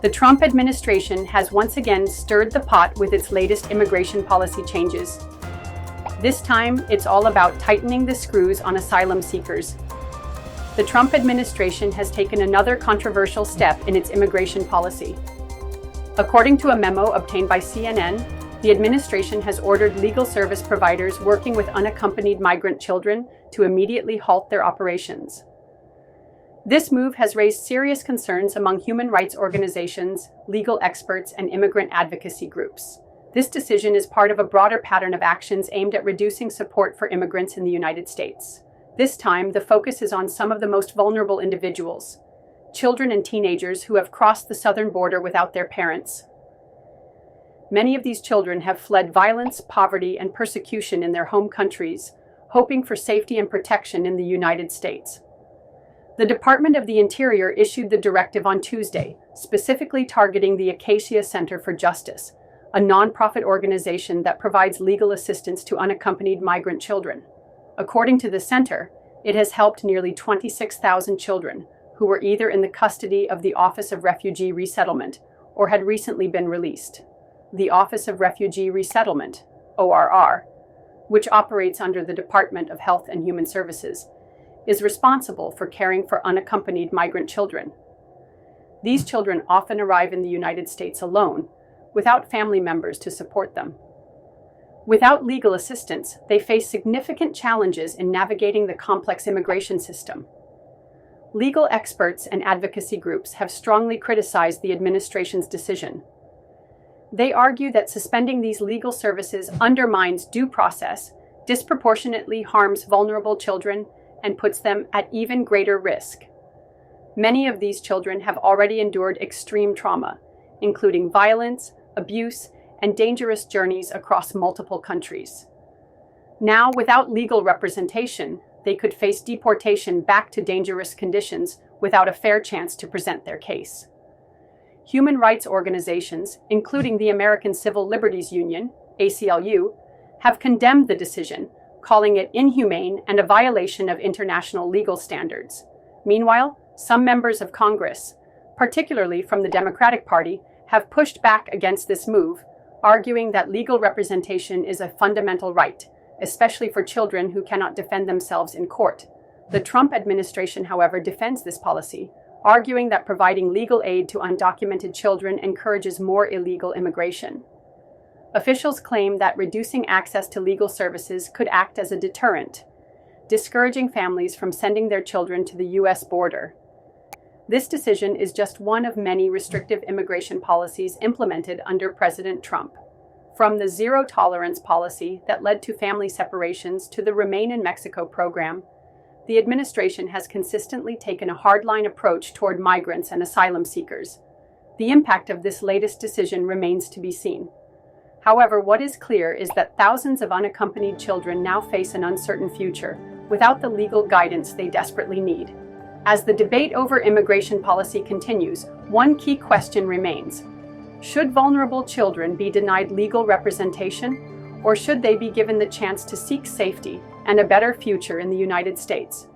The Trump administration has once again stirred the pot with its latest immigration policy changes. This time, it's all about tightening the screws on asylum seekers. The Trump administration has taken another controversial step in its immigration policy. According to a memo obtained by CNN, the administration has ordered legal service providers working with unaccompanied migrant children to immediately halt their operations. This move has raised serious concerns among human rights organizations, legal experts, and immigrant advocacy groups. This decision is part of a broader pattern of actions aimed at reducing support for immigrants in the United States. This time, the focus is on some of the most vulnerable individuals, children and teenagers who have crossed the southern border without their parents. Many of these children have fled violence, poverty, and persecution in their home countries, hoping for safety and protection in the United States. The Department of the Interior issued the directive on Tuesday, specifically targeting the Acacia Center for Justice, a nonprofit organization that provides legal assistance to unaccompanied migrant children. According to the center, it has helped nearly 26,000 children who were either in the custody of the Office of Refugee Resettlement or had recently been released. The Office of Refugee Resettlement, ORR, which operates under the Department of Health and Human Services, is responsible for caring for unaccompanied migrant children. These children often arrive in the United States alone, without family members to support them. Without legal assistance, they face significant challenges in navigating the complex immigration system. Legal experts and advocacy groups have strongly criticized the administration's decision. They argue that suspending these legal services undermines due process, disproportionately harms vulnerable children, and puts them at even greater risk. Many of these children have already endured extreme trauma, including violence, abuse, and dangerous journeys across multiple countries. Now, without legal representation, they could face deportation back to dangerous conditions without a fair chance to present their case. Human rights organizations, including the American Civil Liberties Union, ACLU, have condemned the decision, calling it inhumane and a violation of international legal standards. Meanwhile, some members of Congress, particularly from the Democratic Party, have pushed back against this move, arguing that legal representation is a fundamental right, especially for children who cannot defend themselves in court. The Trump administration, however, defends this policy, arguing that providing legal aid to undocumented children encourages more illegal immigration. Officials claim that reducing access to legal services could act as a deterrent, discouraging families from sending their children to the U.S. border. This decision is just one of many restrictive immigration policies implemented under President Trump. From the zero-tolerance policy that led to family separations to the Remain in Mexico program, the administration has consistently taken a hardline approach toward migrants and asylum seekers. The impact of this latest decision remains to be seen. However, what is clear is that thousands of unaccompanied children now face an uncertain future without the legal guidance they desperately need. As the debate over immigration policy continues, one key question remains. Should vulnerable children be denied legal representation, or should they be given the chance to seek safety and a better future in the United States?